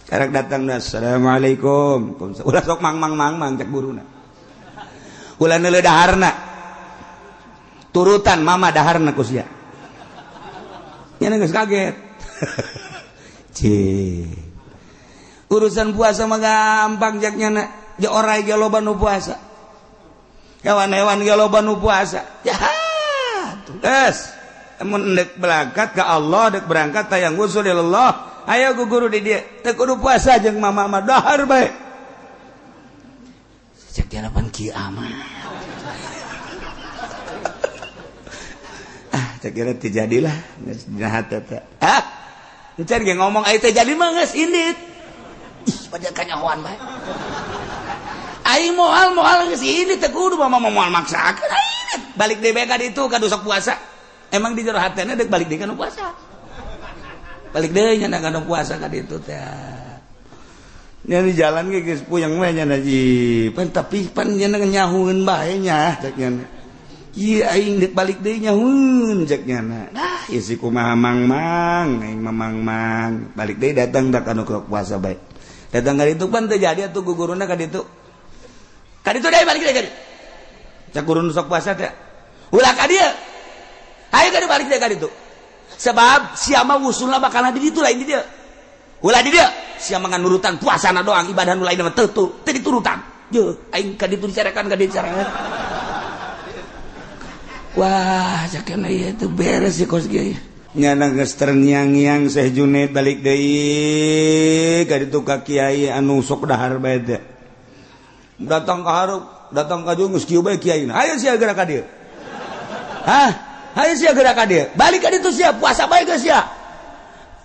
Karek datang assalamualaikum. Ulah sok mang cek guruna. Ulah neuleuh daharna. Turutan mama daharna ku sia. Nya geus kaget. Urusan puasa mah gampang jak nyana. Ya orai ge loba nu puasa. Hewan-hewan ge loba nu puasa. Ya geus. Mun endek berangkat ka Allah, dek berangkat tayang usul ilallah. Ayo ku guru di dieu. Teu kudu puasa jeung mama mah dahar bae. Cek di hadapan kiamat. Cek kira terjadilah. Jahat eta. Encan ge ngomong aya teh jadi mah geus indit. Ih, pada kanyahoan bae. Aing moal geus indit teh kudu mama moal maksakeun indit. Balik deui bae ka ditu ka sok puasa. Emang di jero hatena deuk balik deui ka nu puasa. Balik deui nya kana puasa ka ditu teh. Nya di jalan ge geus puyeng we nya ji. Pan tapi pan nya nyahueun bae nya cek nya. Ieu aing deuk balik deui nyahueun cek nya. Nah, ieu si kumaha mang aing mang balik deui datang da kana puasa bae. Datang ka ditu pan teu jadi atuh guguruna ka ditu. Ka ditu deui balik deui. Cak guru nu sok puasa teh. Ulah ka dieu. Ayo ka balik deui ka ditu. Sebab siapa usulna bakal di ditu lain di dieu. Ulah di dieu. Siapa ngan nurutan puasana doang ibadah nu lain mah teu diturutan. Jeuh aing ka ditu dicarakan ka ditu carakan. Wah, sakena ieu teh beres si kos ge. Nyana geus terngiang-ngiang Syekh Junaid balik deui ka ditu ka kiai anu sok dahar bae teh. Datang ka hareup, datang ka jeung geus kieu bae kiaina. Ayo sia geura ka dieu. Hah? Ayo sia geura ka dieu. Balik ka ditu sia puasa bae geus sia.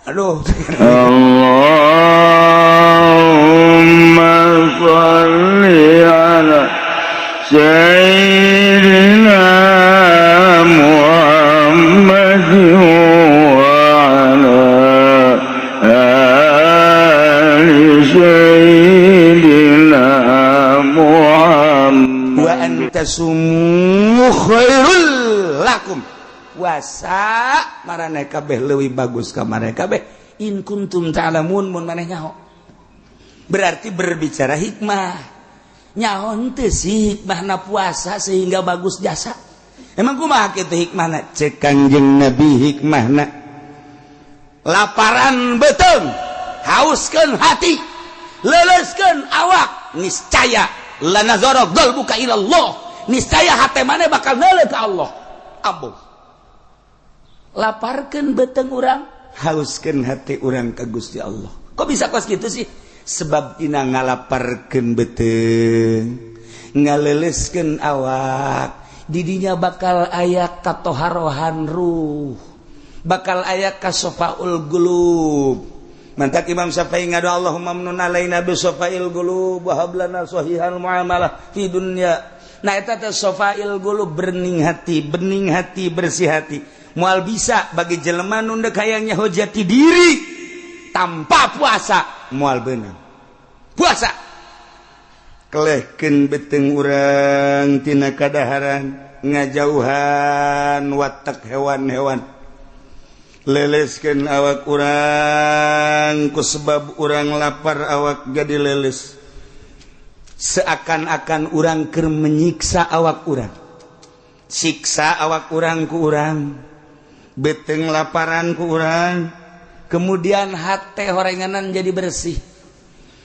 Aduh. Allahumma shalli ala sayyidina Muhammad wa ala ali sayyidina Muhammad wa antasumu khairul lakum. Puasa maraneh kabeh leuwih bagus ka maraneh kabeh in kuntum ta'lamun mun maneh nyaho. Berarti berbicara hikmah. Nyaho henteu sih hikmahna puasa sehingga bagus jasa. Emang kumaha kitu hikmahna? Cek Kangjeng Nabi hikmahna. Laparan beuteung, hauskeun hati, leuleuskeun awak, niscaya lanazara qalbuka ila Allah. Niscaya hate maneh bakal neuleuh ka Allah. Ambuh. Laparkeun beuteung urang, hauskeun hati urang ka Gusti Allah. Kok bisa kos kitu sih? Sebab dina ngalaparkeun beuteung, ngaleuleskeun awak, didinya bakal aya katoharohan ruh, bakal aya kasofaul qulub. Mantak Imam Syafi'i ngadu Allahumma mnun alaina bi sofail qulub wa hablana sahihal muamalah fi dunya. Nah eta teh sofail qulub, bening hati, bersih hati. Moal bisa bagi jelema nu deuk hayang nyaho jati diri tanpa puasa moal beunang. Puasa kelehkeun beuteung urang tina kadaharan, ngajauhan watak hewan-hewan, leleskeun awak urang ku sebab urang lapar awak jadi leles. Seakan-akan urang keur menyiksa awak urang, siksa awak urang ku urang, beuteung laparan ku urang, kemudian hate horenganan jadi bersih.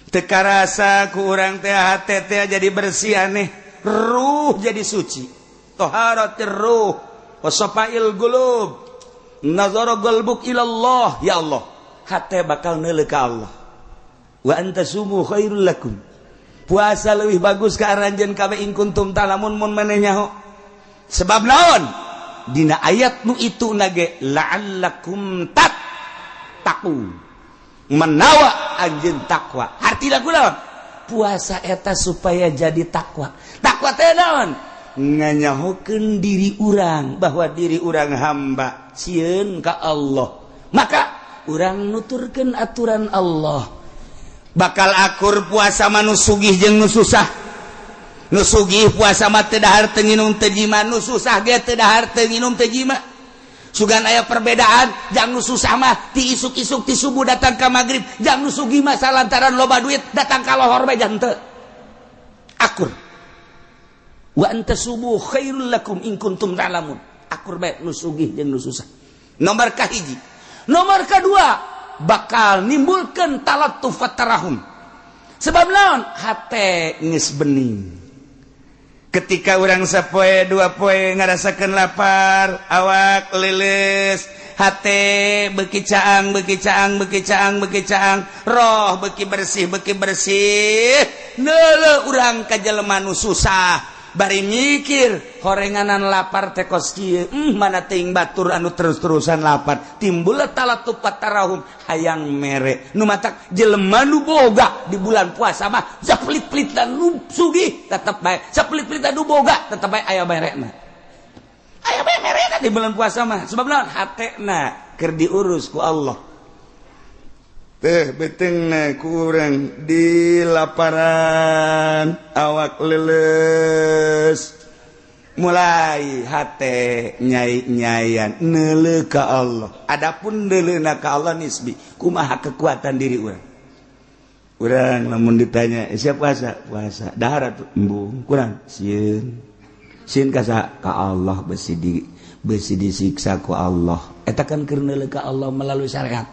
Teu karasa ku urang teh hate teh jadi bersih aneh, ruh jadi suci. Taharatir ruh wa safail qulub. Nazara qalbuk ila Allah, ya Allah. Hate bakal neuleuh ka Allah. Wa antasumu khairul lakum. Puasa leuwih bagus ka aranjeun kabeh in kuntum ta'lamun mun maneh nyaho. Sebab naon? Dina ayat nu itu nage la'allakum tattaqun. Menawa anjeun takwa. Artina kunaon? Puasa eta supaya jadi takwa. Takwa teh naon? Nganyahokeun diri urang bahwa diri urang hamba sieun ka Allah. Maka urang nuturkeun aturan Allah. Bakal akur puasa mah nu sugih jeung nu susah. Nu sugih puasa mah teu dahar teu nginum teu jima, nu susah ge teu dahar teu nginum teu jima. Sugan aya perbedaan jang nu susah mah ti isuk-isuk ti subuh datang ka magrib, jang nu sugih mah salantaran loba duit datang ka lohor bae jang teu. Akur. Wa anta subuh khairul lakum in kuntum ta'lamun. Akur bae nu sugih jeung nu susah. Nomor kahiji. Nomor kedua, bakal nimbulkeun talattuf tarahum. Sebab naon? Hate geus bening. Ketika orang sapoe dua poe ngarasakeun lapar, awak leles, hate beuki caang, roh beuki bersih, neuleuh urang ka jelema nu susah. Bari mikir horenganan lapar teh kos kieu, mana teuing batur anu terus-terusan lapar, timbul talattuf tarahum hayang mere. Nu matak jelema nu boga di bulan puasa mah saplit-plit dan nu sugih tetep bae, saplit-plit dan nu boga tetep bae aya merena. Aya bae merena di bulan puasa mah. Sebab naon? Hatena keur diurus ku Allah. Teh betengna ku urang di laparan awak leles mulai hate nyai-nyaian neuleuh ka Allah. Adapun neuleuhna ka Allah nisbi kumaha kekuatan diri urang. Urang lamun ditanya siap puasa dahar atuh embung kurang sieun ka Allah besi disiksa ku Allah eta kan keur neuleuh ka Allah melalui syariat.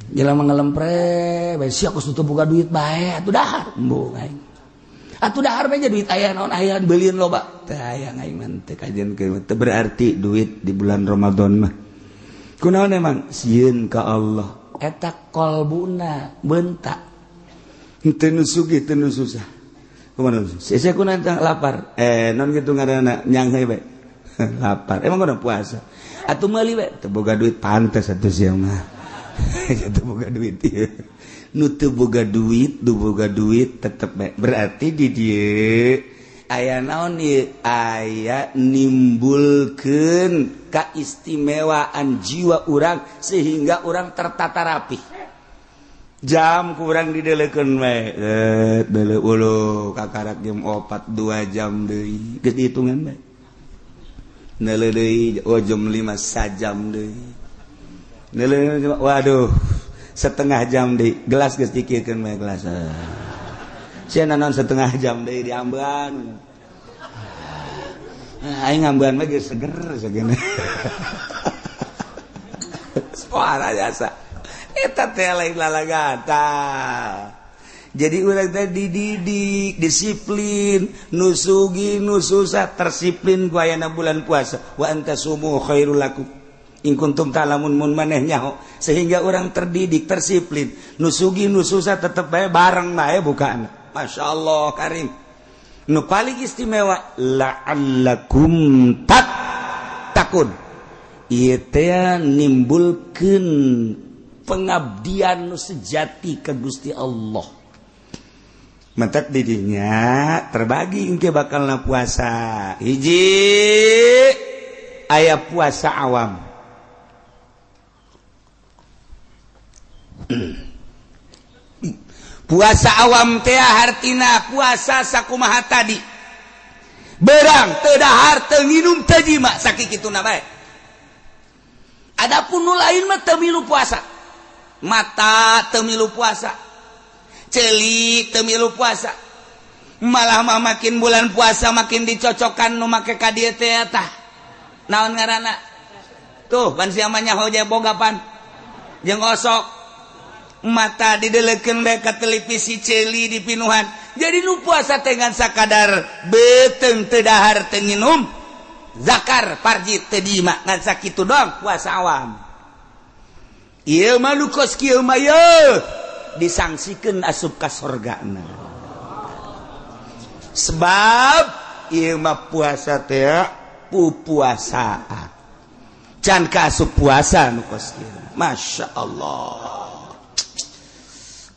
Jelema ngelempre bae sia kus teu boga duit bae atuh dahar embung aing. Atuh dahar bae duit aya naon aya dibeulieun loba teu aya aing mah teu kajenkeun teu berarti duit di bulan Ramadan mah. Kunaon emang sieun ka Allah eta qalbuna beuntak. Teu nu sugih teu nu susah. Kumaha sese kunaon lapar naon kitu ngaranna nyang heue bae. Lapar emang kunaon puasa. Atuh meuli bae teu boga duit pantes atuh sia mah. Teu boga duit ieu. Nu teu boga duit tetep bae. Berarti di dieu aya naon ieu? Aya nimbulkeun kaistimewaan jiwa urang sehingga urang tertata rapih. Jam ku urang dideuleukeun bae. Deuleu uluh kakarak jam 4 2 jam deui. Geus dihitungan bae. Neuleuh deui jam 5 sajam deui. Waduh setengah jam di gelas geus dikiekeun bae gelas. Sia naon setengah jam deui diambean. Aing ngambean mah geus seger sagena. Suara jasa. Eta teh lain lalagata. Jadi urang teh dididik, disiplin, nu sugih nu susah tersiplin ku ayana bulan puasa. Wa anta sumu khairul lakum in kuntum ta'lamun mun maneh nyaho sehingga orang terdidik tersiplin nu sugih nu susah tetep bae bareng bae bukaan. Masyaallah karim. Nu paling istimewa la'allakum tattaqun. Ieu teh nimbulkeun pengabdian nu sejati ka Gusti Allah. Mentak didinya terbagi engke bakalna puasa. Hiji aya puasa awam. Puasa awam teh hartina puasa sakumaha tadi. Berang teu dahar teu nginum teu jima sakikituna bae. Adapun nu lain mah teu milu puasa. Mata teu milu puasa. Ceuli teu milu puasa. Malah mah makin bulan puasa makin dicocokan nu make ka dieu teh tah. Naon ngaranna? Tuh pan sia mah nyaho je boga pan. Jeung osok mata dideleukeun bae ka televisi ceuli di pinuhan. Jadi nu puasa teh ngan sakadar beuteung teu dahar teu nginum, zakar parji teu dima ngan sakitu doang puasa awam. Ieu mah nu kos kieu mah yeuh disangsikeun asup ka sorgana. Sebab ieu mah puasa teh pupuasaan. Can ka asup puasa nu kos kieu. Masyaallah.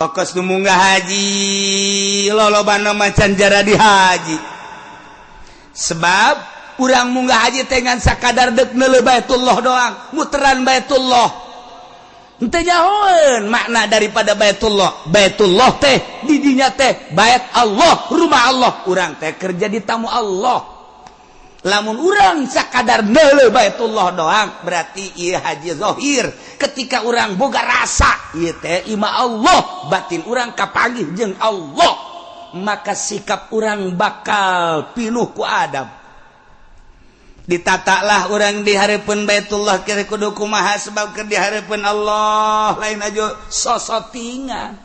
Okos nu munggah haji lolobana macan jara di haji. Sebab urang munggah haji teh ngan sakadar deuk neuleuh Baitullah doang, muteran Baitullah. Henteu nyahoeun makna daripada Baitullah. Baitullah teh di dinya teh bait Allah, rumah Allah. Urang teh kerja di tamu Allah. Lamun urang sakadar neuleuh Baitullah doang berarti ieu haji zahir. Ketika urang boga rasa ieu teh ima Allah, batin urang kapanggih jeung Allah, maka sikap urang bakal pinuh ku adab. Ditatalah urang di hareupeun Baitullah kira kudu kumaha sebab keur di hareupeun Allah lain aja sosotingan.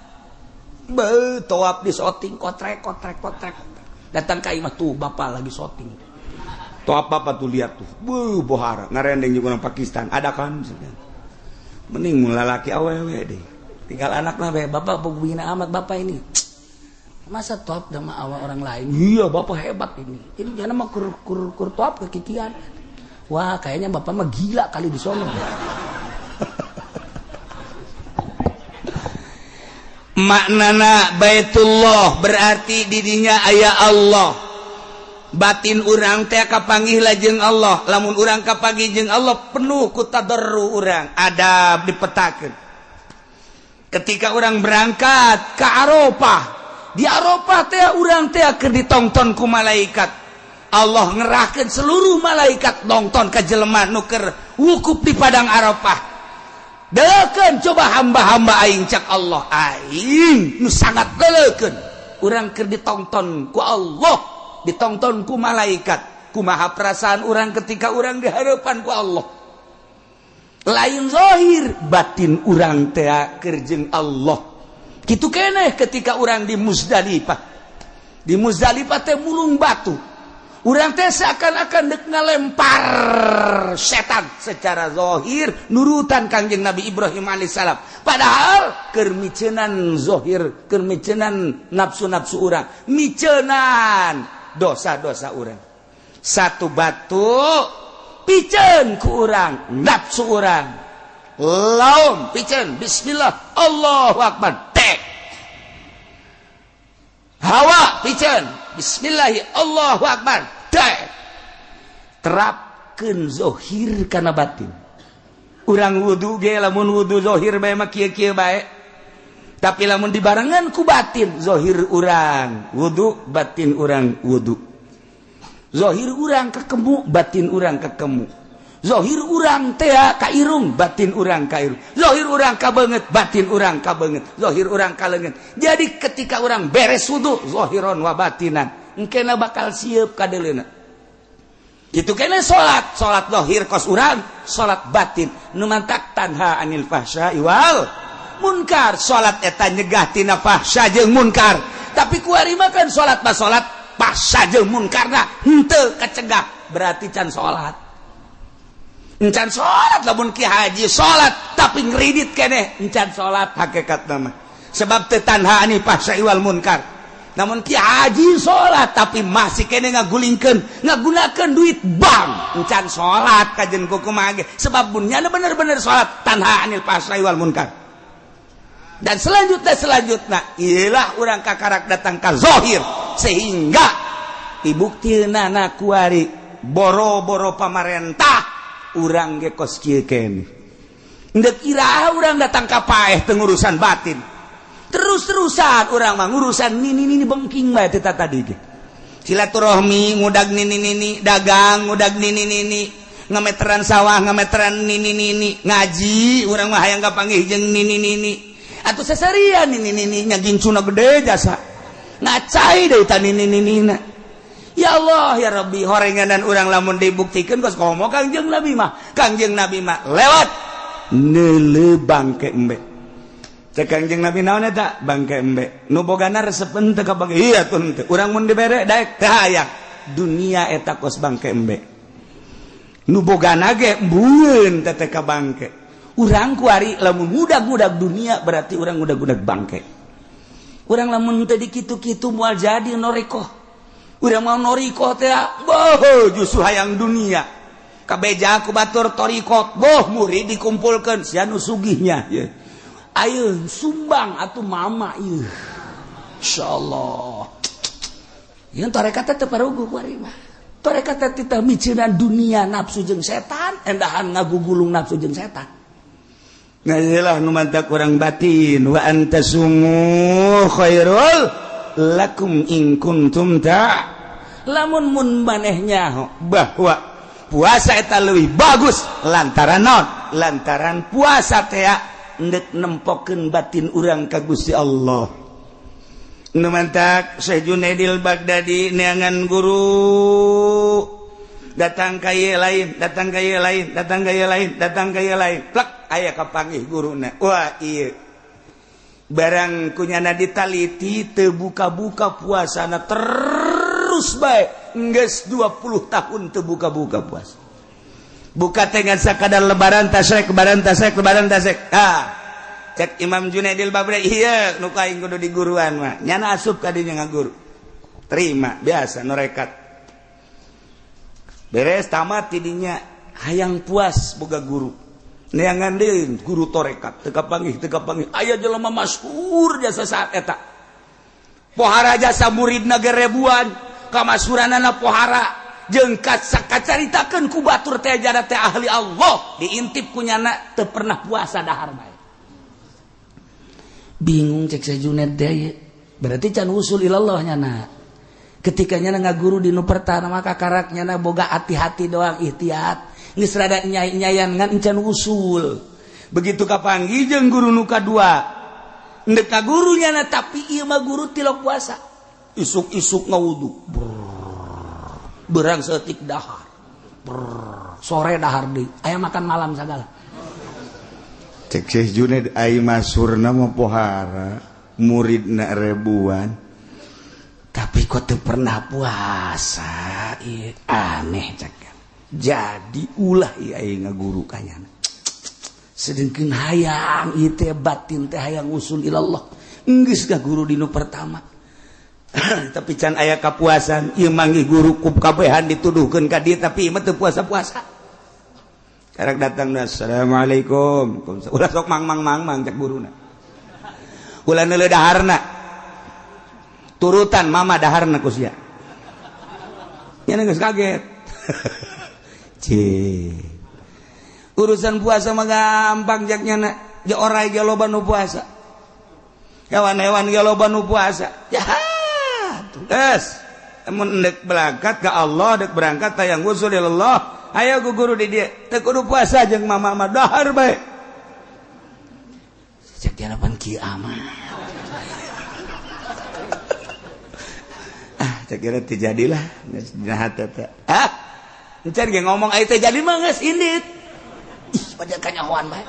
Beuh tawaf di soting kotrek. Datang ka imah tuh bapak lagi soting. Tuh apa tuh lihat tuh, bohara, ngarendeng juga orang Pakistan, ada kan? Mending mulai laki awewe deh, tinggal anak lah bapak pembina amat bapak ini, masa top sama awal orang lain? Iya bapak hebat ini jangan mah kur top kekitian, wah kayaknya bapak mah gila kali di sono. Maknana Baitullah berarti didinya aya Allah. Batin urang teh kapanggih lajeng Allah, lamun urang kapanggih jeung Allah penuh ku tadarru urang, adab dipetakeun. Ketika urang berangkat ke Arafah, di Arafah teh urang teh keur ditongton ku malaikat. Allah ngerahkeun seluruh malaikat nongton ka jelema nu keur wukuf di padang Arafah. Deukeun coba hamba-hamba aing cak Allah, aing nu sangat deukeun. Urang keur ditongton ku Allah. Ditonton ku malaikat, kumaha perasaan orang ketika orang di hadapan ku Allah. Lain zahir, batin orang teh keur jeung Allah. Kitu keneh ketika orang di Muzdalifah. Di Muzdalifah teh mulung batu. Urang teh seakan-akan deuk ngalempar setan secara zahir nurutan Kangjeng Nabi Ibrahim alaihissalam. Padahal keur miceunnan zahir, keur miceunnan nafsu-nafsu urang, miceunnan dosa-dosa urang. Satu batu piceun ku urang, nafsu urang. Laum piceun bismillah Allahu akbar. Tek. Hawa piceun bismillah Allahu akbar. Tek. Terapkeun zahir kana batin. Urang wudu ge lamun wudu zahir bae mah kieu-kieu bae. Tapi lamun dibarengan ku batin, zahir urang wudu, batin urang wudu. Zahir urang kekemu, batin urang kekemu. Zahir urang teh ka irung, batin urang ka irung. Zahir urang ka beungeut, batin urang ka beungeut. Zahir urang ka leungeut. Jadi ketika urang beres wudu, zahiron wa batinan, engkena bakal sieup ka deuleuna. Itu kene salat zahir kos urang, salat batin nu mantak tanha anil fahsya'i wal munkar. Salat eta nyegah tina fahsya jeung munkar, tapi kuari mah kan salat mah salat fahsya jeung munkarna henteu kacegah, berarti can salat. Encan salat lamun ki haji salat tapi ngridit keneh encan salat hakikatna mah. Sebab teu tanha anil fahsya wal munkar. Namun ki haji salat tapi masih keneh ngagulingkeun, ngagunakeun duit bank, encan salat kajen kumaha ge. Sebab bunnyana bener-bener salat tanha anil fahsya wal munkar. Dan selanjutnya ialah orang kakarak datang ke zahir sehingga dibuktikan kuari boro-boro pamarentah urang ge kos kieu keneh. Ndek iraha urang datang ka paeh teu ngurusan batin. Terus-terusan urang mah ngurusan nini bengking bae teh tadi ge. Silaturahmi ngudag nini dagang ngudag nini ngameteran sawah ngameteran nini ngaji urang mah hayang kapanggih jeung nini atau seserian nini nyaging cuna gede jasa ngacai deh tani nini. Ya Allah ya Rabbi, horenganan urang lamun dibuktikan kos komo Kangjeng Nabi mah lewat neuleuh bangke embe. Cek Kangjeng Nabi naon eta bangke embe nu bogana resepen teu kabage. Iya tuh teu urang mun dibere daek teu hayang dunia eta kos bangke embe nu bogana ge mbueun teh ka bangke. Urang kuari lamun ngudag-ngudag dunia berarti urang ngudag-ngudag bangke. Urang lamun teh dikitu-kitu moal jadi norikoh. Urang mau norikoh teh boh justru hayang dunia. Kabeja ku batur torikot boh murid dikumpulkeun sia nu sugihnya ye. Ayeuna sumbang atuh mama ieu. Insyaallah. Yeun tarekat teh parugu kuari mah. Tarekat teh teh miceunan dunia nafsu jeung setan, endahan ngagugulung nafsu jeung setan. Ngajilah nu mantak urang batin wa antasumu khairul lakum in kuntum lamun mun manehnya bahwa puasa eta leuwih bagus lantaran naon lantaran puasa teh endek nempokeun batin urang ka Gusti Allah. Nu mantak Syekh Junaidil Baghdadi neangan guru datang ka ieu lain datang ka ieu lain datang ka ieu lain datang ka ieu lain plak aya kapanggih guruna wah ieu barang kunyana ditaliti teu buka-buka puasana terus bae geus 20 tahun teu buka-buka puasa buka teh ngan sakadar lebaran tasrek lebaran tasrek lebaran tasrek cek Imam Junaidil Baghdadi iya nu kaing kudu di guruan mah nyana asup ka dinya ngaguru terima biasa norekat beres tamat tidinya hayang puas boga guru neangan deui guru torekat teu kapanggih aya jelema masyhur jasa saat eta pohara jasa muridna ge ribuan kamasuranana pohara jeung kacaritakeun ku batur teh jada teh ahli Allah diintip ku nyana teu pernah puasa dahar bae bingung cek Syekh Junaid deh berarti can usul ilallah nyana ketika nyana ngaguru di nu pertama maka karak nyana boga hati-hati doang ihtiyat geus rada nyai-nyayan ngan can usul begitu kapanggih jeung guru nu kadua endek ka guru nyana tapi ieu mah guru tilok puasa isuk-isuk ngawudu berang setik dahar sore dahar deui aya makan malam sagala cek Syekh Junaid ai masurna mah pohara muridna ribuan tapi kok teu pernah puasa ieu aneh cek jadi ulah ieu ai ngaguru ka nyana sedengkeun hayang ieu teh batin teh hayang usul ilallah geus ngaguru dinu pertama tapi can aya kapuasan ieu manggih guru kabehan dituduhkeun ka dieu tapi ieu mah teu puasa-puasa karek datang assalamualaikum ulah sok mang cek guruna ulah neuleuh daharna turutan mama daharna ku sia nya geus kaget urusan puasa mah gampang jak nyana ge orai ge loba nu puasa hewan-hewan ge loba nu puasa geus mun endek berangkat ka Allah dek berangkat tayang usul ilallah ayo guru di dia teu kudu puasa jeung mama mah dahar bae cek harapan kiamat cek kira teu jadilah geus jahat eta encan ge ngomong aya teh jadi mah geus indit ih pada kanyahoan bae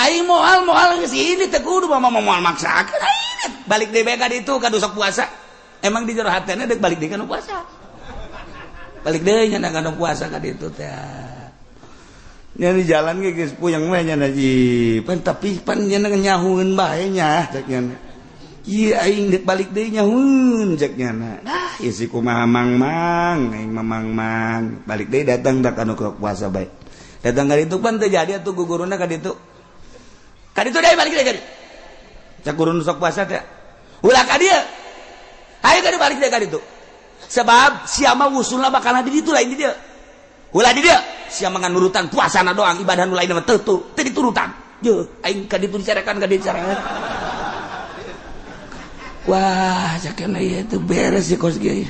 ai moal geus indit teu kudu mama moal maksakeun balik deui bae ka ditu ka sok puasa emang di jero hatena deuk balik deui ka nu puasa balik deh nyana kana puasa ka ditu teh nya di jalan ge geus puyeng we nyana ji pan tapi pan nyana nyahueun bae nya cek nyana ieu aing deuk balik deui nyahueun cek nyana ieu si kumaha mang aing mang balik deui datang da kana puasa bae datang ka ditu pan teu jadi atuh guguruna ka ditu deui balik deui ka ditu cek gurun sok puasa teh ulah ka dieu hayu ka balik deui ka ditu sebab siapa usulna bakalan di ditu lain di dia ulah di dia siapa ngan nurutan puasana doang ibadah nu lain mah teu diturutan je aing ka ditu dicarekan ka ditu dicarekan wah sakena ieu teu beres si kos ge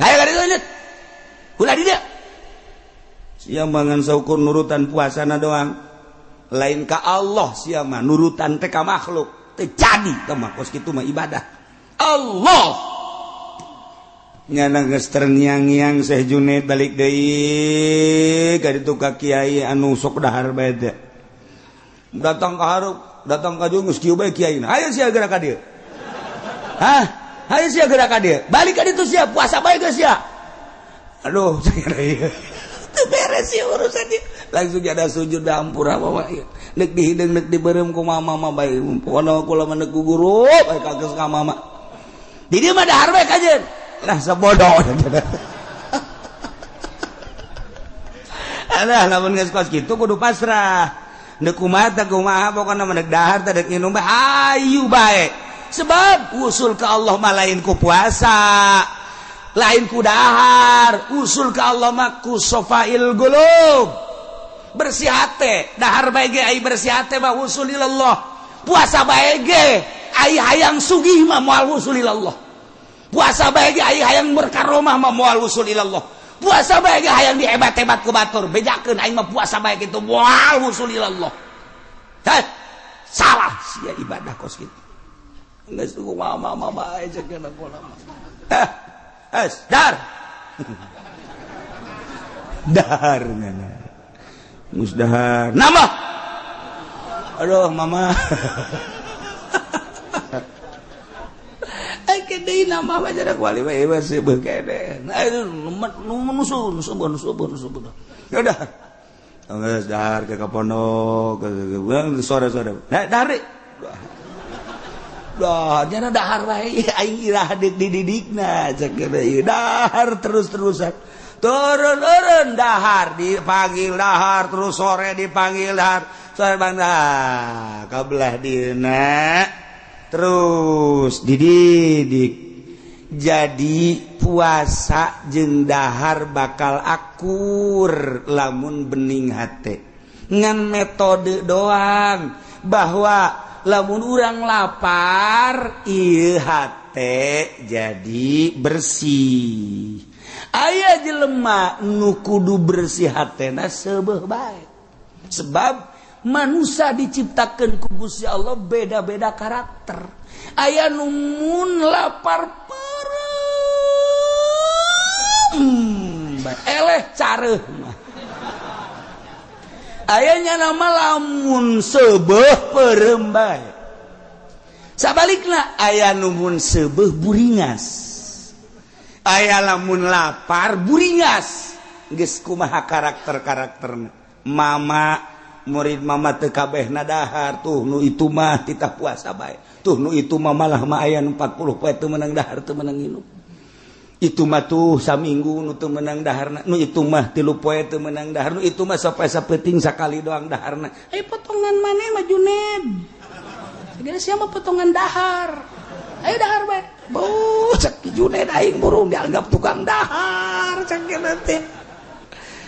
hayu ka ditu lanjut ulah di dia siapa ngan saukur nurutan puasana doang lain ka Allah siapa nurutan teh ka makhluk teu jadi teh mah kos kitu mah ibadah Allah nyana geus terngiang-ngiang Syekh Junaid balik deui ka ditu ka kiai anu sok dahar bae teh datang ka hareup datang ka jeung geus kieu bae kiaina hayu sia geura ka dieu hayu sia geura ka dieu balik ka ditu sia puasa bae geus sia aduh sakira ieu teu beres ieu urusan ieu langsung ada sujud da hampura bawa ieu neuk dihideung neuk dibeureum ku mama mah bae pokona kula mah neuk ku guru bae kageus ka mama di dieu mah dahar bae kajeun lah sebodoh alah lamun geus kos kitu kudu pasrah neuk kumaha pokona mah neuk dahar teh deuk nginum bae hayu bae sebab usul ka Allah mah lain ku puasa lain ku dahar usul ka Allah mah ku safail qulub bersih hate dahar bae ge ai bersih hate mah usul ilallah puasa bae ge ai hayang sugih mah moal usul ilallah puasa bae ge hayang berkaromah mah moal wusul ilallah puasa bae ge hayang dihebat-hebat ku batur bejakeun aing mah puasa bae kitu moal wusul ilallah salah sia ibadah kos kitu geus kumaha bae cekeun aku lama dar dahar musdahar nambah aduh mama kede nama mah jarak wali we seubeul kede nusun ya udah geus dahar ke pondok sore-sore dahar dah jana dahar wae aing irah dididikna cek dahar terus-terusan turun dahar dipanggil dahar terus sore dipanggil dahar sore bang dahar kabelah dina terus dididik jadi puasa jeung dahar bakal akur lamun bening hate ngan metode doang bahwa lamun urang lapar ieu hate jadi bersih aya jelema nu kudu bersih hatena seubeuh bae sebab manusia diciptakan ku Gusti Allah beda-beda karakter aya nu mun lapar eleh careuh mah aya nya nama lamun seubeuh peureum bae sabalikna aya nu mun seubeuh buringas aya lamun lapar buringas geus kumaha karakterna mama murid mama teu kabehna dahar tuh nu itu mah titah puasa bae tuh nu itu mah malah mah aya 40 poe teu meunang dahar teu meunang nginum itu mah tuh saminggu nu teu meunang daharna nu itu mah 3 poe teu meunang dahar nu itu mah sampai sapeting sakali doang daharna potongan maneh mah Juned segala sia mah potongan dahar ayo dahar bae beuh cek Juned aing burung dianggap tukang dahar cek teh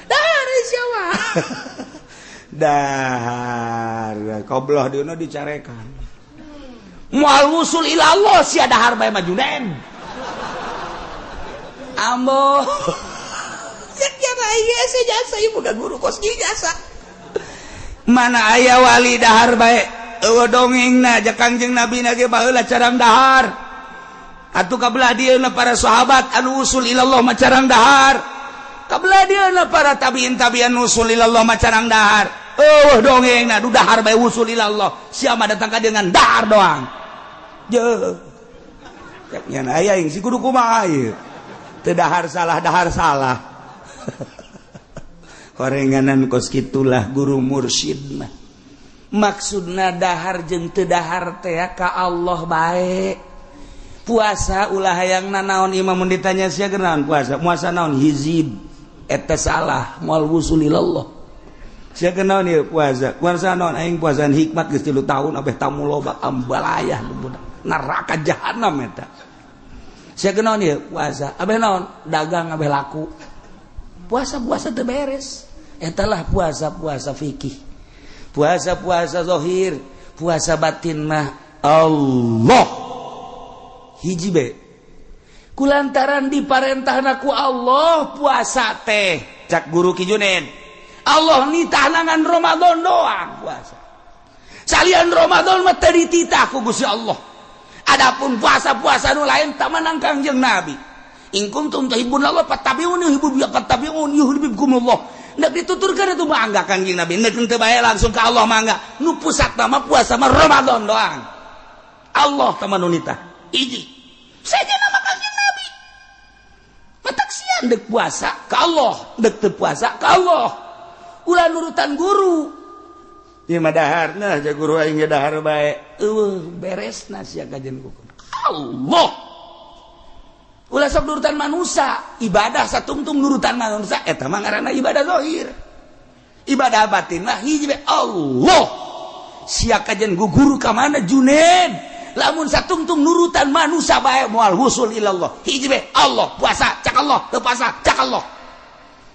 dahar sia mah dahar kobloh dieuna dicarekan moal wusul ilallah sia dahar bae mah Junen ambo yak jana ieu jasa ieu bukan guru kos jasa mana aya wali dahar bae eueuh dongengna jeung Kangjeng Nabi ge baheula carang dahar atuh kabelah dieuna para sahabat anu wusul ilallah mah carang dahar kabelah dieuna para tabiin wusul ilallah mah carang dahar dongeng na dahar bae wusul ilallah sia mah datang ka dengan dahar doang je nya aya aing si kudu kumaha ieu teu dahar salah horenganan kos kitulah guru mursyid mah maksudna dahar jeung teu dahar teh ka Allah bae puasa ulah hayang naon imam mun ditanya sia geurahan puasa naon hizib eta salah moal wusul ilallah sia kenaon ieu puasa naon aing puasaan hikmat geus 3 tahun abeh tamu loba ambalayah neraka jahanam eta sia kenaon ieu puasa abeh naon dagang abeh laku puasa teu beres eta lah puasa fikih puasa zahir puasa batin mah Allah hiji be kulantaran diparentahna ku Allah puasa teh cak guru Ki Junen Allah nitah nangan Ramadan doang puasa. Salian Ramadan mah teu dititah ku Gusti Allah. Adapun puasa-puasa nu lain tah manang Kangjeng Nabi. In kuntum tuhibbunallah fattabi'uni yuhibbukumullah. Ndak dituturkeun atuh mangga Kangjeng Nabi. Ndak teu bae langsung ka Allah mangga. Nu pusatna mah puasa mah Ramadan doang. Allah tah nu nitah. Hiji. Saja nama Kangjeng Nabi. Matak sian dek puasa ka Allah, dek teu puasa ka Allah. Ulah nurutan guru ieu mah daharna ja guru aing ge dahar bae beresna sia kajen kuku Allah ulah sok nurutan manusia ibadah satungtung nurutan manusia eta mah ngaranna ibadah zahir ibadah batin mah hiji bae Allah sia kajen guru ka mana Junaid lamun satungtung nurutan manusia bae moal wusul ilallah hiji bae Allah puasa cak Allah teu puasa cak Allah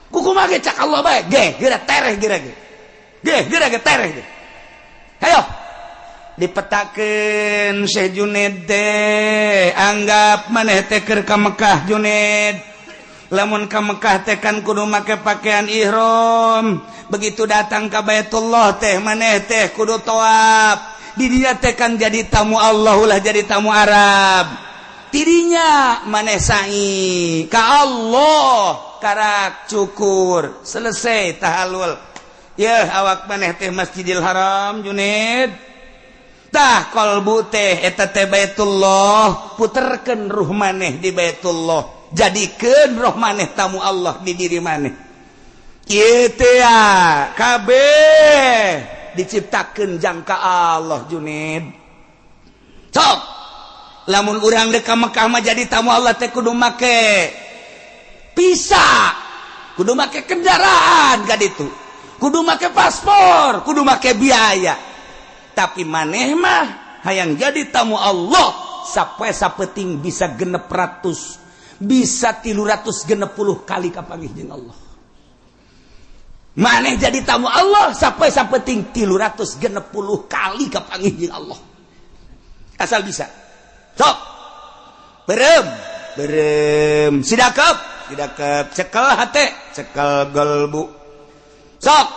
kuku mah ge cak Allah bae ge geura tereh geura ge tereh ge ayo dipetakeun Syekh Junaid teh anggap maneh teh keur ka Mekah Junaid lamun ka Mekah teh kan kudu make pakaian ihram begitu datang ka Baitullah teh maneh teh kudu tawaf di dinya teh kan jadi tamu Allah ulah jadi tamu Arab tidinya maneh sa'i ka Allah karak cukur selesai tahallul ya awak maneh teh Masjidil Haram Junaid tah qalbu teh eta teh Baitullah puterkeun ruh maneh di Baitullah jadikeun roh maneh tamu Allah di diri maneh ieu teh kabeh diciptakeun jangka Allah Junaid sok lamun urang deuk ka Mekah mah jadi tamu Allah teh kudu make visa kudu make kendaraan ka ditu kudu make paspor kudu make biaya tapi maneh mah hayang jadi tamu Allah sapoe sapeting bisa 600 bisa 360 kali kapanggih jeung Allah maneh jadi tamu Allah sapoe sapeting 360 kali kapanggih jeung Allah asal bisa sok berem sidakep cekel hate cekel golbu sok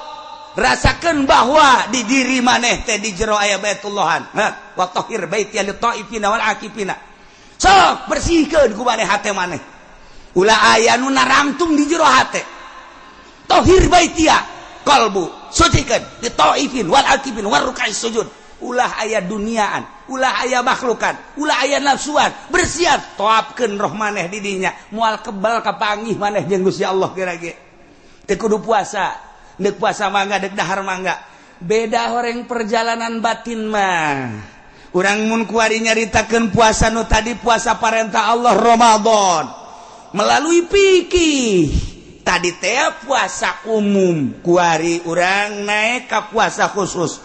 rasakan bahwa di diri maneh teh di jero aya Baitullahan wa tahhir baiti lil taifina wal akifina sok bersihkeun ku maneh hate maneh ulah aya nu narangtung di jero hate tahhir baitia qalbu sucikeun li taifin wal akifin war ruk'is sujud ulah aya duniaan ulah aya makhlukan ulah aya nafsuan bersihan toapkeun roh maneh di dinya moal kebal kapanggih maneh jeung Gusti Allah geura-ge teu kudu puasa dek puasa mangga dek dahar mangga beda horeng perjalanan batin mah urang mun kuari nyaritakeun puasa nu tadi puasa parentah Allah Ramadan melalui fikih tadi teh puasa umum kuari urang naik ka puasa khusus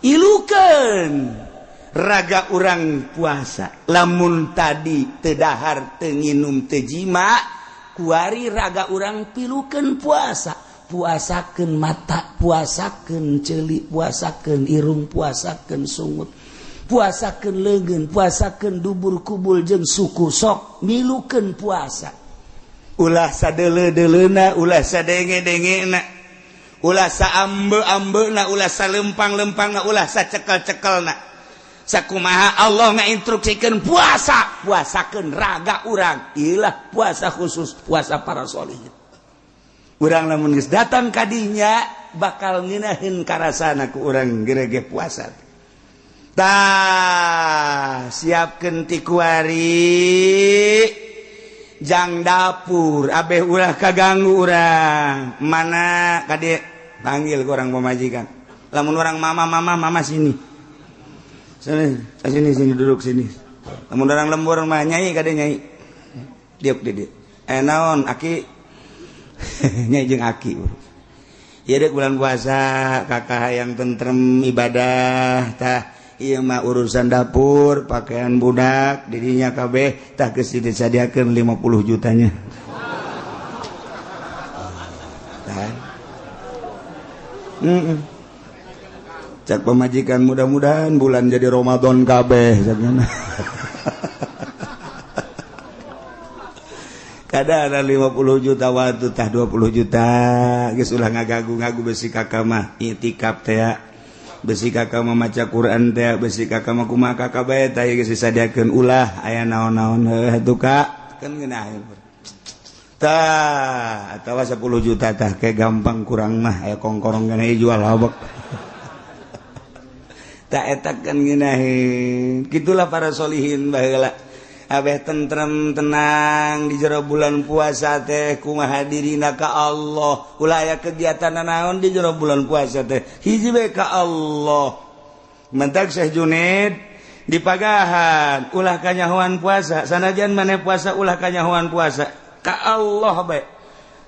ilukeun raga urang puasa lamun tadi teu dahar teu nginum teu jima kuari raga urang pilukeun puasa puasakeun mata puasakeun ceuli puasakeun irung puasakeun sungut puasakeun leungeun puasakeun dubur kubul jeung suku sok milukeun puasa ulah sadeuleu-deuleuna ulah sadenge-dengena ulah saambe-ambeuna ulah salempang-lempangna ulah sacekel-cekelna sakumaha Allah ngainstruksikeun puasa puasakeun raga urang ieulah puasa khusus puasa para sholihin urang lamun geus datang kadinya bakal ngeunaheun karasana ku urang gerege puasa tah siapkeun ti kuari jang dapur abeh ulah kaganggu urang mana kade panggil ku urang pamajikan lamun urang mama sini sini duduk sini lamun urang lembur mah nyai kade nyai diuk di dieu naon aki nyai jeung aki ieu deuk bulan puasa kakak yang tentrem ibadah tah ieu mah urusan dapur pakaian budak dirinya kabeh tah geus disadiakeun 50 jutanya tah cak pemajikan mudah-mudahan bulan jadi Ramadan kabeh sakna kada ada 50 juta waktu tah 20 juta geus ulah ngagagu-ngagu besi kakak mah itikaf teh besi kakak mah maca Quran teh besi kakak mah kumaha kakak bae tah geus disadiakeun ulah aya naon-naon heuh Kak kan ngeunaheun tah atawa 10 juta tah ke gampang kurang mah aya kongkorong kana jual habek tah eta kan ngeunaheun kitulah para sholihin baheula abeh tentrem tenang di jero bulan puasa teh kumaha dirina ka Allah ulah aya kegiatan naon di jero bulan puasa teh hiji bae ka Allah mentak Syekh Junaid di pagahan ulah kanyahoan puasa sanajan maneh puasa ulah kanyahoan puasa ka Allah bae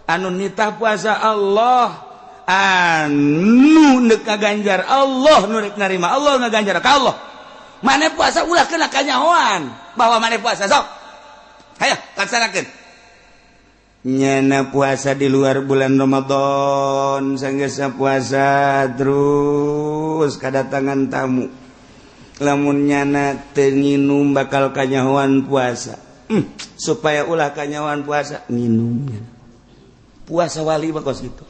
anu nitah puasa Allah anu neuk ngaganjar Allah nu rek narima Allah ngaganjar ka Allah maneh puasa ulah kena kanyahoan bahwa maneh puasa sok hayo laksanakeun nyana puasa di luar bulan Ramadan sanggeus puasa terus kadatangan tamu lamun nyana teu nginum bakal kanyahoan puasa. Supaya ulah kanyahoan puasa nginumnya. Puasa wali mah kos kitu.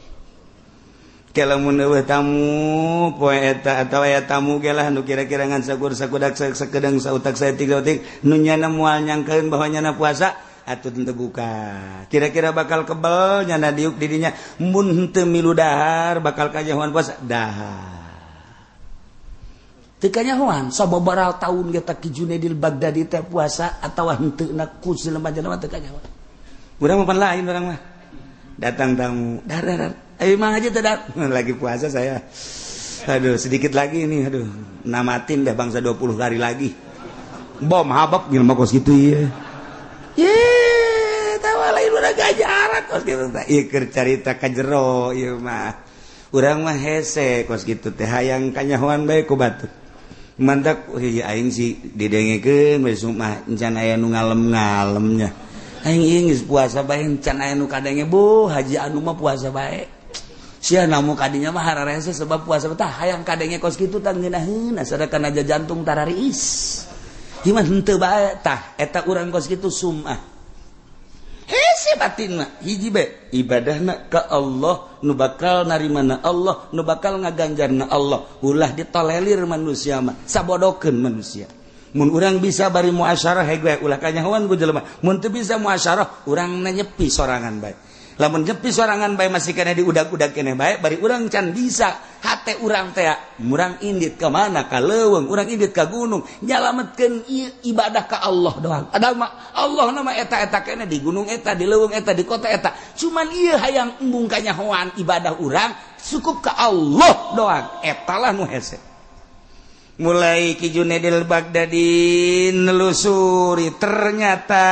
Lamun eueuh tamu poe eta atawa aya tamu ge lah nu kira-kira ngan sakur-sakudak sakedeng sautak saeutik sautik nu nyana moal nyangkeun bahwa nyana puasa atuh teu buka. Kira-kira bakal kebel nyana diuk di dinya mun henteu milu dahar bakal kanyahoan puasa dahar. Teu kanyahoan sababaraha taun ge tak Junaidil Baghdadi teh puasa atawa henteu na ku jelema-jelema teu kanyahoan. Urang mah pan lain urang mah. Datang tamu, dar. Ayo mang aja tidak lagi puasa saya. Aduh, sedikit lagi ini, aduh. Namatin dah bangsa 20 hari lagi. Bom habab gimana kos gitu ya. Ye, tawa lain udah gajaran kos gitu teh. Ieu keur carita ka jero ieu mah. Urang mah hese kos gitu teh hayang kanyahoan bae ku batur. Mantak aing si didengekeun we mah encan aya nu ngalem-ngalemnya. Aing ieu geus puasa bae encan aya nu kadenge bu haji anu mah puasa bae. Sia namu kadinya mah hararese sebab puasa tah hayang kadenge kos kitu tah ngeunaheun sadakana aja jantung tarariis. Iman henteu bae tah eta urang kos kitu sumah. Hese batinna hiji bae ibadahna ka Allah nu bakal narimana Allah nu bakal ngaganjarna Allah ulah ditolelir manusia mah sabodokeun manusia. Mun urang bisa bari muasyarah hege ulah kanyahoan ku jelema. Mun teu bisa muasyarah urang nyepi sorangan bae. Lamun nyepi sorangan bae masih kena diudag-udag keneh bae bari urang can bisa hate urang teh urang indit ka mana ka leuweung urang indit ka gunung nyalametkeun ibadah ka Allah doang. Padahal mah Allah nama eta-eta keneh di gunung eta di leuweung eta di kota eta. Cuman ieu hayang embung kanyahoan ibadah urang cukup ka Allah doang. Eta lah nu hese. Mulai Ki Junaidil Baghdadi nelusuri ternyata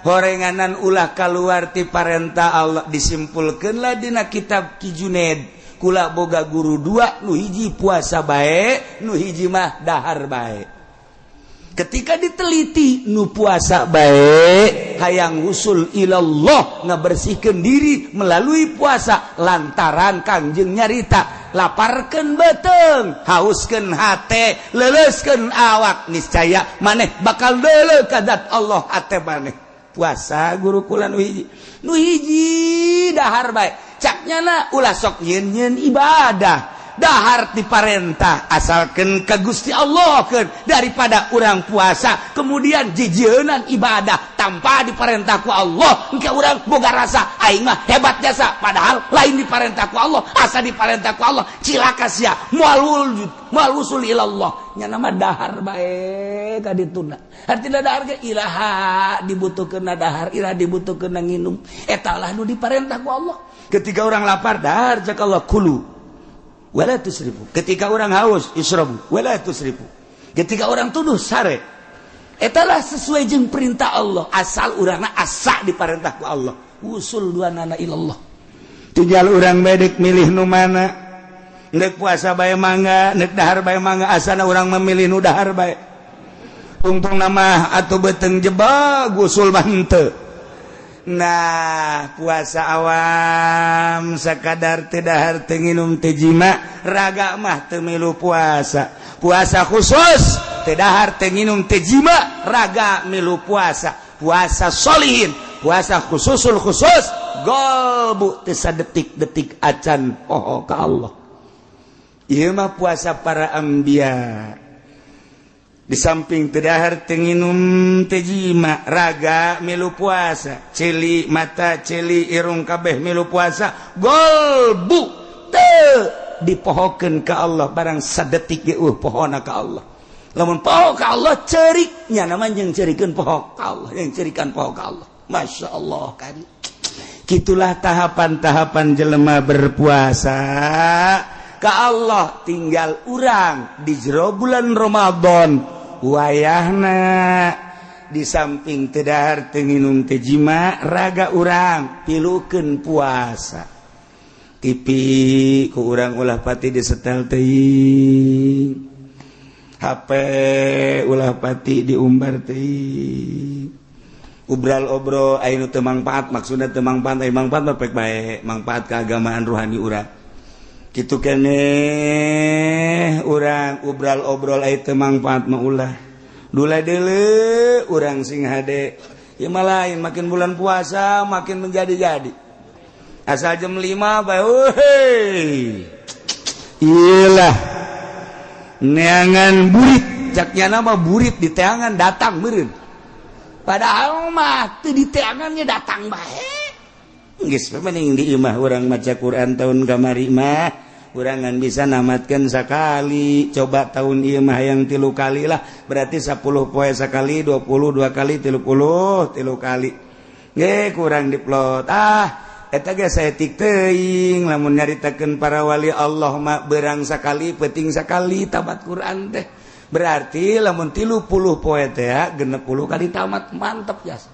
horenganan ulah keluar ti parentah Allah disimpulkeunlah dina kitab Ki Junaid kula boga guru dua nu hiji puasa bae nu hiji mah dahar bae. Ketika diteliti nu puasa bae hayang usul ilallah ngabersihkeun diri melalui puasa lantaran Kangjeng nyarita laparkeun beuteung hauskeun hate leuleuskeun awak niscaya maneh bakal deuleu ka zat Allah hate maneh. Puasa guru kula nu hiji dahar bae caknyana ulah sok nyeun ibadah dahar diparentah asalkeun ka Gusti Allah keun daripada urang puasa kemudian jijeunan ibadah tanpa diparentah ku Allah engke urang boga rasa aing mah hebat jasa padahal lain diparentah ku Allah asa diparentah ku Allah cilaka sia moal usul ilallah nya nama dahar bae ka dituna artina dahar ge ilaha dibutuhkeun dahar ilaha dibutuhkeun nginum eta lah nu diparentah ku Allah. Ketika orang lapar dahar cak Allah kulu wala tusrifu. Ketika orang haus israbu wala tusrifu. Ketika orang tuduh sare etalah sesuai jeung perintah Allah asal urangna asa diparentah ku Allah usul duanana ilallah. Tinggal urang bedek milih nu mana neuk puasa bae mangga neuk dahar bae mangga asana urang memilih nu dahar bae untung nama atuh beuteung jebag usul mah henteu. Nah puasa awam sakadar teu dahar teu nginum teu jima raga mah teu milu puasa. Puasa khusus teu dahar teu nginum teu jima raga milu puasa. Puasa solihin puasa khususul khusus golbu teu sadetik-detik acan poho ka Allah. Ieu mah puasa para anbiya. Di samping teu dahar teu nginum teu jima raga milu puasa celi mata celi irung kabeh milu puasa golbu teu dipohokeun ka Allah barang sadetik ge pohona ka Allah. Lamun poho ka Allah ceurik nya nama jeung ceurikeun poho ka Allah jeung ceurikan poho ka Allah. Masyaallah kan kitulah tahapan-tahapan jelema berpuasa ka Allah. Tinggal urang di jero bulan Ramadan wayahna di samping teu dahar teu nginum teu jima raga urang pilukeun puasa. TV ku urang ulah pati disetel teuing HP ulah pati diumbar teuing ubral obro aya nu teu mangpaat maksudna teu mangpaat aya mangpaat mah pek bae mangpaat keagamaan rohani urang gitu kene urang obrol itu manfaat maulah dula deule urang sing hade ya malain makin bulan puasa makin menjadi-jadi asal jam 5 bae iyalah neangan burit caknya nama burit di teangan datang meureun padahal mah teu di teangannya datang bae geus mending di imah urang maca Quran tahun kamari mah urangan bisa namatkan sekali coba tahun ieu mah yang 3 kali lah berarti 10 poe sekali 22 kali 30 kali ge kurang diplot eta ge saeutik teuing lamun nyaritakeun para wali Allah mah beurang sakali penting sakali tamat Quran teh berarti lamun 30 poe teh 60 kali tamat mantep jas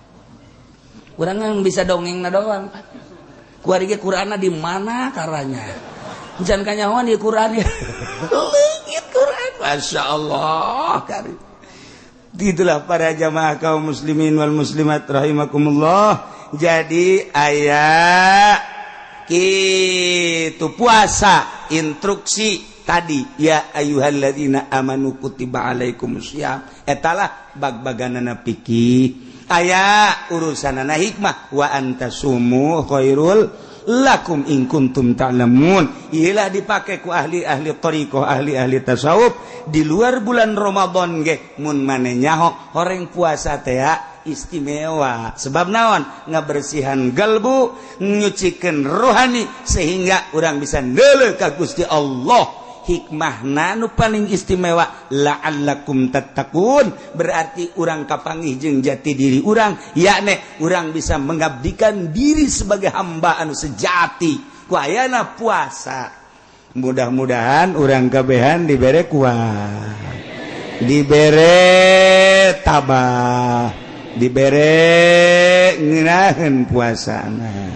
urang bisa dongengna doang kuari ge Qur'anna di mana karanya jangan kanyawan di Quran ya leungit Quran masyaallah karim itulah para jamaah kaum muslimin wal muslimat rahimakumullah jadi aya kitu puasa instruksi tadi ya ayyuhalladzina amanu kutiba alaikumusiyam etalah bag-baganana fikih aya urusanana hikmah wa antasumu khairul lakum in kuntum ta'lamun iyalah dipakai ku ahli-ahli thariqah ahli-ahli tasawuf di luar bulan Ramadan ge mun maneh nyaho horeng puasa teh istimewa sebab naon ngabersihan galbu nyucikeun rohani sehingga urang bisa ndeuleuh ka Gusti Allah hikmahna nu paling istimewa la'allakum tattaqun berarti urang kapanggih jeung jati diri urang yakni urang bisa mengabdikan diri sebagai hamba anu sejati ku ayana puasa mudah-mudahan urang kabehan dibere kuat dibere tabah dibere ngeunaheun puasana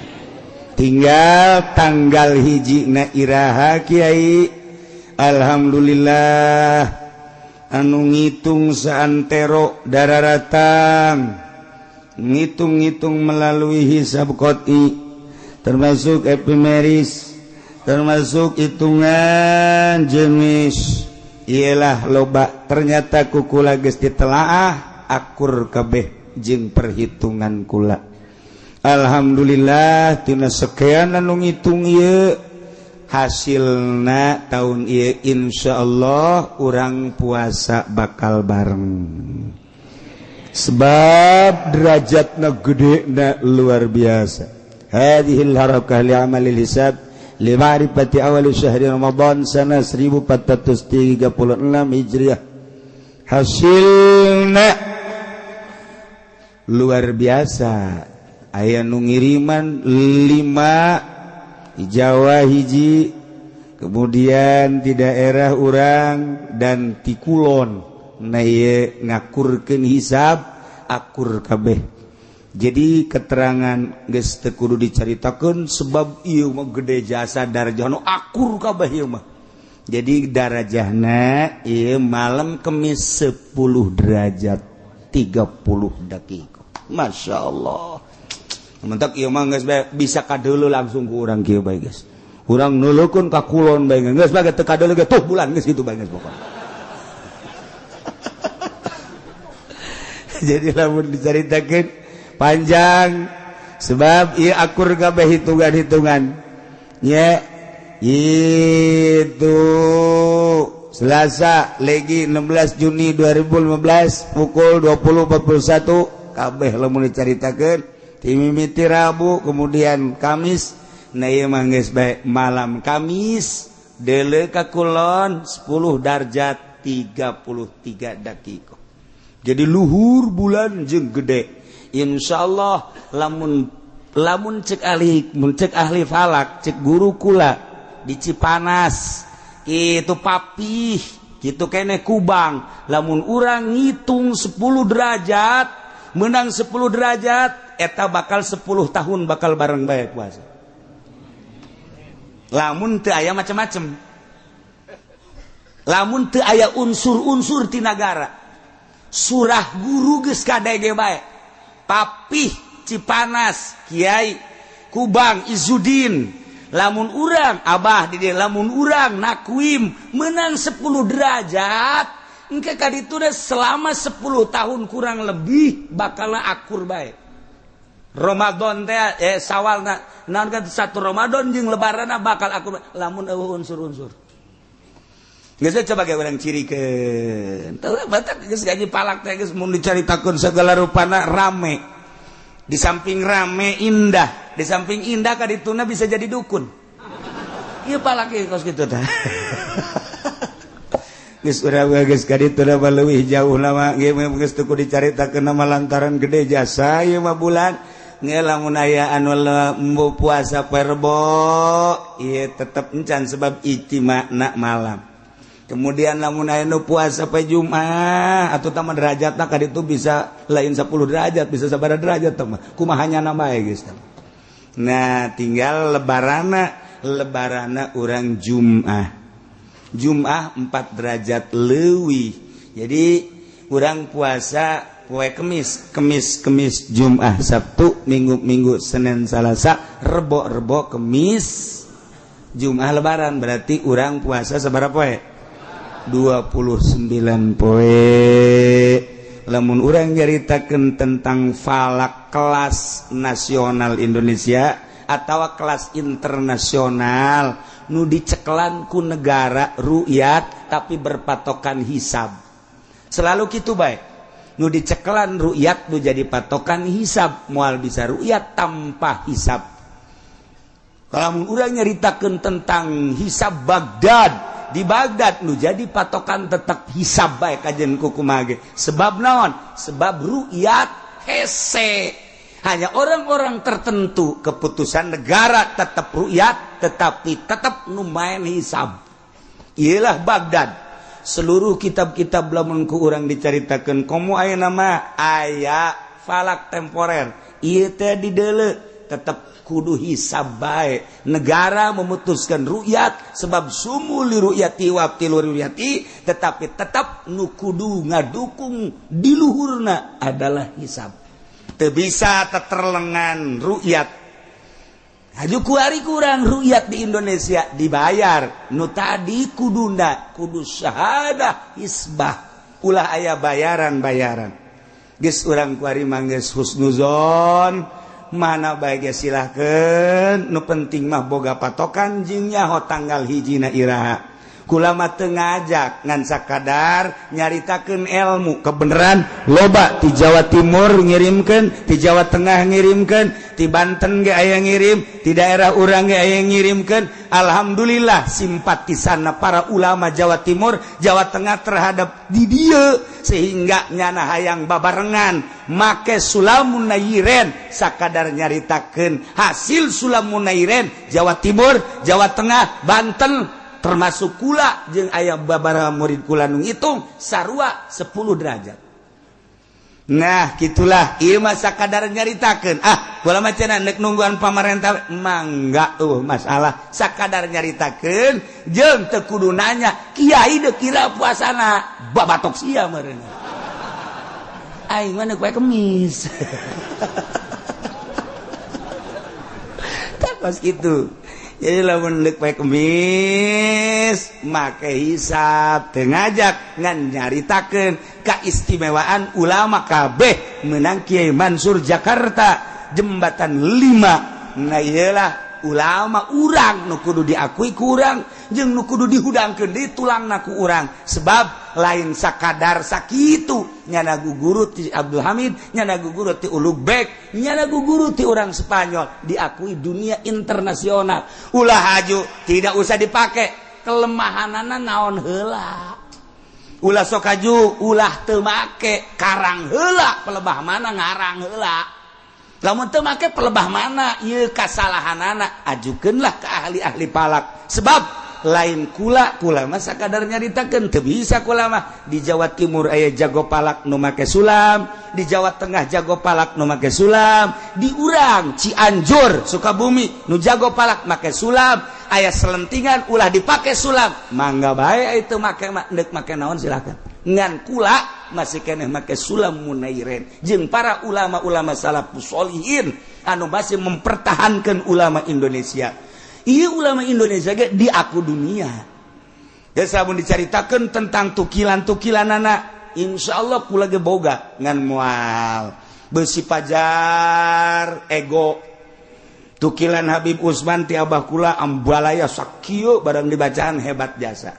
tinggal tanggal hijina iraha kiai alhamdulillah anu ngitung saantero dararatang ngitung-ngitung melalui hisab qot'i termasuk epimeris termasuk hitungan jenis ialah loba ternyata kukula geus ditelaah akur kabeh jeung perhitungan kula alhamdulillah tina sekian anu ngitung ieu hasilna tahun ieu insyaallah urang puasa bakal bareng sebab derajatna gedena luar biasa hadhil harakah li amalil hisab li ma'rifati awal syahri Ramadan sana 1436 Hijriah hasilna luar biasa aya nu ngiriman 5 di Jawa hiji kemudian di daerah urang dan di kulon na ieu ngakurkeun hisab akur kabeh jadi keterangan geus teu kudu dicaritakeun sebab ieu mah gede jasa darajahna akur kabeh ieu mah jadi darajahna ieu malam Kemis 10 derajat 30 detik masyaallah mentak ieu mah geus bisa kadeuleu langsung ku urang kieu bae geus. Urang nuleukeun ka kulon bae geus bae teu kadeuleu ge tuh bulan geus kitu bae geus pokona. Jadi lamun dicaritakeun panjang sebab ieu akur kabeh hitungan-hitungan. Nya itu Selasa legi 16 Juni 2015 pukul 20.41 kabeh lamun dicaritakeun timimiti Rabu kemudian Kamis na ieu mah geus bae malam Kamis deuleu ka kulon 10 darjat 33 detik jadi luhur bulan jeung gede insyaallah lamun cek ahli falak cek guru kula di Cipanas itu papih kitu keneh kubang lamun urang ngitung 10 derajat menang 10 derajat eta bakal 10 tahun bakal bareng bae puasa lamun teu aya macam-macam lamun teu aya unsur-unsur ti nagara surah guru geus kadege bae papih Cipanas Kiai Kubang Izudin lamun urang Abah di dia lamun urang nakwim menang 10 derajat engke kaditu selama 10 tahun kurang lebih bakalna akur bae Ramadan teh Sawal naon kan 1 Ramadan jeung lebaranna bakal akur lamun eueuh unsur-unsur geus coba ge urang cirikeun teu batak geus gaji palak teh geus mun dicaritakeun segala rupana rame di samping rame indah di samping indah kadituna bisa jadi dukun ieu palak ge kos kitu tah geus urang geus kadituna leuwih jauh lama ge geus teu dicaritakeun mah lantaran gede jasa ieu mah bulan ngelamun aya anu embu puasa perbo ieu tetep encan sebab ijtima'na malam kemudian lamun aya nu puasa poe Jumat atuh tah derajatna kaditu bisa lain 10 derajat bisa sabaraha derajat tah kumahanya bae geus tah nah tinggal lebarana urang Jumat 4 derajat leuwih jadi urang puasa poe Kemis Jumat Sabtu Minggu Senin Salasa Rebo Kemis Jumat lebaran berarti urang puasa sabaraha poe 29 poe lamun urang nyaritakeun tentang falak kelas nasional Indonesia atau kelas internasional nu diceklan ku negara ru'yat tapi berpatokan hisab selalu kitu bae nu diceklan ru'yat nu jadi patokan hisab moal bisa ru'yat tanpa hisab lamun urang nyaritakeun tentang hisab Baghdad di Baghdad nu jadi patokan tetap hisab bae kajen kumaha ge sebab naon sebab ru'yat hese hanya orang-orang tertentu keputusan negara tetap ru'yat tetapi tetap nu main hisab ialah Baghdad seluruh kitab-kitab lamun ku urang dicaritakeun komo aya nama aya falak temporer ieu teh dideuleu tetap kudu hisab bae negara memutuskan ru'yat sebab sumul li ru'yati wa abtil ru'yati tetapi tetap nu kudu ngadukung di luhurna adalah hisab teu bisa terlengan ru'yat haju kuari kurang ru'yat di Indonesia dibayar nu tadi kuduna kudu syahadah hisbah ulah aya bayaran geus urang kuari manggeus husnuzon mana baik silahkan nu penting mah boga patokan jeung nyaho tanggal hijina iraha kula mah teu ngajak ngan sakadar nyaritakeun ilmu kebenaran loba ti Jawa Timur ngirimkeun ti Jawa Tengah ngirimkeun ti Banten ge aya ngirim ti daerah urang ge aya ngirimkeun alhamdulillah simpatisanna para ulama Jawa Timur Jawa Tengah terhadap di dieu sehingga nyana hayang babarengan make Sulamun Nairen sakadar nyaritakeun hasil Sulamun Nairen Jawa Timur Jawa Tengah Banten termasuk kula jeung aya babaraha murid kula nu ngitung sarua 10 derajat nah gitulah ieu mah sakadar nyaritakeun kula mah cenah neuk nungguan pamarentah mangga masalah sakadar nyaritakeun jeung teu kudu nanya kiai deuk kira puasana babatok sia meureun aing mah neuk poe Kemis tapos kitu jadi lamun neuk poe Kemis make hisab teu ngajak ngan nyaritakeun kaistimewaan ulama kabeh meunang Kiai Mansur Jakarta jembatan 5 nah ieulah ulama urang nu kudu diakui ku urang jeung nu kudu dihudangkeun di tulangna ku urang sebab lain sakadar sakitu nyana guguru ti Abdul Hamid nyana guguru ti Ulug Bek nyana guguru ti urang Spanyol diakui dunia internasional ulah haju tidak usah dipake kelemahanana naon heula ulah sok haju ulah teu make karang heula pelebah mana ngarang heula lamun teu make pelebah mana ieu kasalahanana ajukeunlah ka ahli-ahli palak sebab lain kula mah sakadar nyaritakeun teu bisa kula mah di Jawa Timur aya jago palak nu make sulam di Jawa Tengah jago palak nu make sulam di urang Cianjur Sukabumi nu jago palak make sulam aya selentingan ulah dipake sulam mangga bae itu make deuk make naon silakan ngan kula masih keneh make sulam munairen jeung para ulama-ulama salafus sholihin anu masih mempertahankan ulama Indonesia Iya ulama Indonesia ge di aku dunia. Ya sabun dicaritakeun tentang tukilan-tukilan anak, insyaallah kula ge boga ngan moal beusi pajar ego. Tukilan Habib Usman ti abah kula ambalaya sakieu barang dibacaan hebat jasa.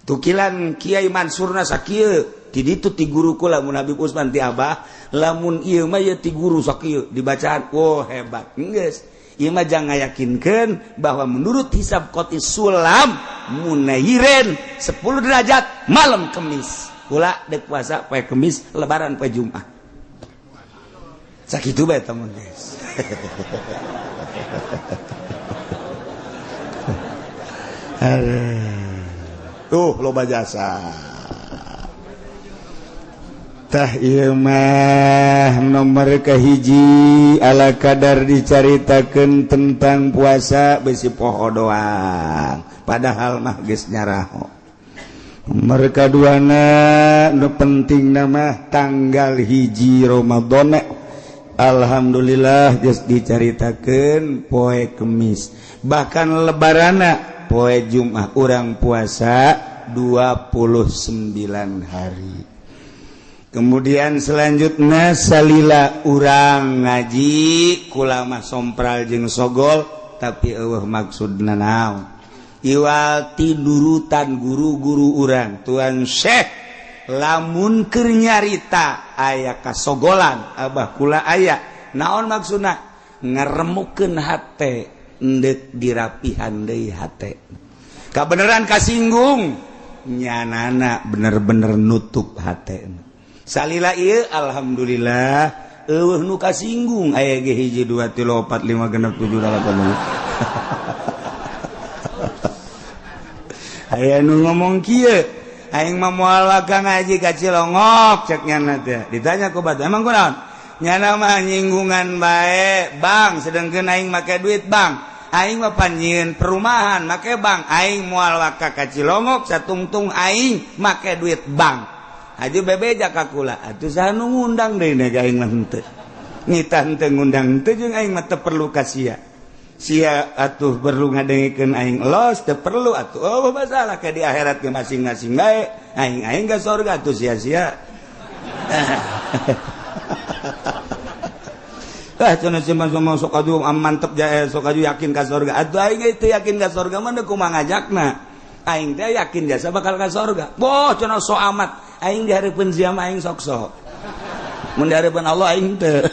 Tukilan Kiai Mansurna sakieu ti ditu ti guru kula mun Habib Usman ti abah, lamun ieu mah ye ti guru sakieu dibacaan oh hebat. Geus ieu mah jangan yakinkeun bahwa menurut hisab Qotis Sulam munairen 10 derajat malam Kemis. Kula dek puasa poe Kemis, lebaran poe Jumat. Sakitu bae tamun geus. Loba jasa. Tah ieu mah nomor kahiji ala kadar dicaritakeun tentang puasa besi poho doang. Padahal mah geus nyaraho. Nomor kaduana nu penting nama tanggal hiji Ramadan. Alhamdulillah geus dicaritakeun poe Kemis. Bahkan lebarana poe Jumat urang puasa 29 hari. Kemudian selanjutnya salila urang ngaji kula mah sompral jeung sogol tapi eueuh maksudna naon? Iwal tidurutan guru-guru urang Tuan Syekh lamun keur nyarita aya kasogolan abah kula aya naon maksudna ngaremukeun hate endek dirapihan deui hate kabeneran kasinggung nyanana bener-bener nutup hate salila ieu alhamdulillah eueuh nu kasinggung aya ge 1 2 3 4 5 6 7 8 aya nu ngomong kieu aing mah moal wagang ngaji ka Cilongok cek nyana teh ditanya ku batu emang kunaon nyana mah nyinggungan bae bang sedengkeun aing make duit bang aing mah panjieun perumahan make bang aing moal waka ka Cilongok satungtung aing make duit bang aju bebeja ka kula atuh saha nu ngundang deui na aing mah henteu ngitah henteu ngundang teu jeung aing mah teu perlu ka sia atuh perlu ngadengikeun aing los teu perlu atuh oh masalah ka di akhirat ge masing-masing bae aing ka surga atuh sia-sia cenah cuma sok aju mantep jae sok aju yakin ka surga atuh aing teh yakin ka surga mah kumaha ngajakna aing teh yakin jasa bakal ka surga boh cenah so amat aing di hareupeun sia mah aing sok-sok mun di hareupeun Allah aing teu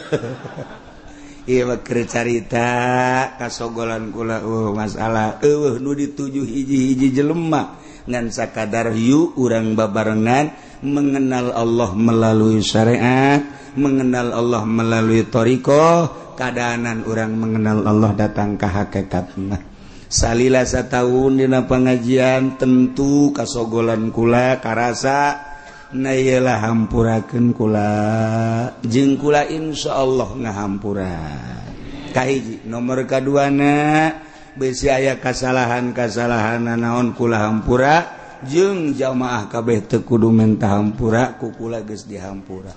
ieu mah keur carita kasogolan kula masalah nu dituju hiji-hiji jelema ngan sakadar yu urang babarengan mengenal Allah melalui syariat, mengenal Allah melalui thariqah, kadaanan urang mengenal Allah datang ka hakikatna. Salila satahun dina pengajian tentu kasogolan kula karasa na iyalah hampurakeun kula jeung kula insyaallah ngahampuran kahiji nomor kaduana besi aya kasalahan-kasalahan naon kula hampura jeung jamaah kabeh teu kudu menta hampura ku kula geus dihampura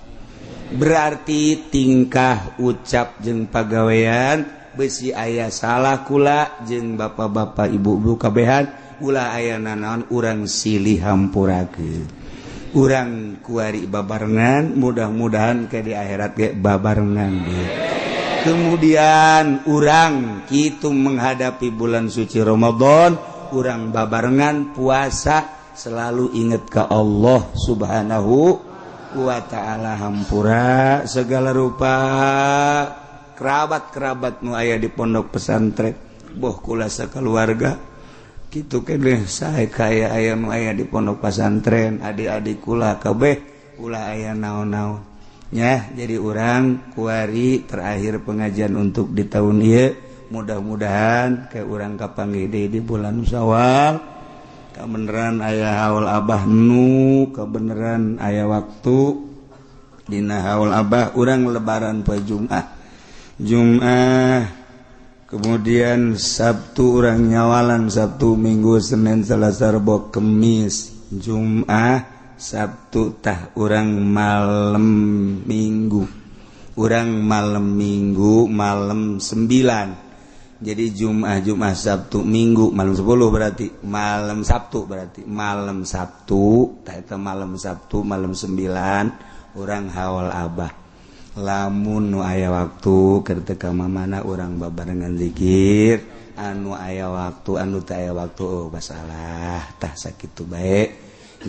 berarti tingkah ucap jeung pagawean besi aya salah kula jeung bapak-bapak ibu-ibu kabehan ulah aya naon urang silih hampurakeun urang kuari babarengan mudah-mudahan ke di akhirat ge babarengan dia. Kemudian urang kitu menghadapi bulan suci Ramadan urang babarengan puasa selalu ingat ke Allah Subhanahu wa ta'ala hampura segala rupa kerabat-kerabat nu aya di pondok pesantren boh kula sakeluarga kitu keneh sae kaya aya nu aya di pondok pesantren adik-adik kula kabeh ulah aya naon-naon nya jadi urang kuari terakhir pengajian untuk di tahun ieu mudah-mudahan ke urang kapanggih deui di bulan Syawal kabeneran aya haul abah nu kabeneran aya waktu dina haul abah urang lebaran poe Jumat kemudian Sabtu orang nyawalan Sabtu Minggu Senin Selasa Rabu Kemis Jumat Sabtu tah orang malam Minggu malam 9 jadi Jumat Sabtu Minggu malam 10 berarti malam Sabtu malam Sabtu malam 9 orang hawal Abah lamun nu aya waktu keur teu ka mamana urang babarengan zikir anu aya waktu anu teu aya waktu masalah tah sakitu bae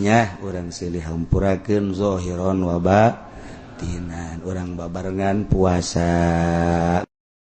nya urang silih hampurakeun zahiron wa batinan urang babarengan puasa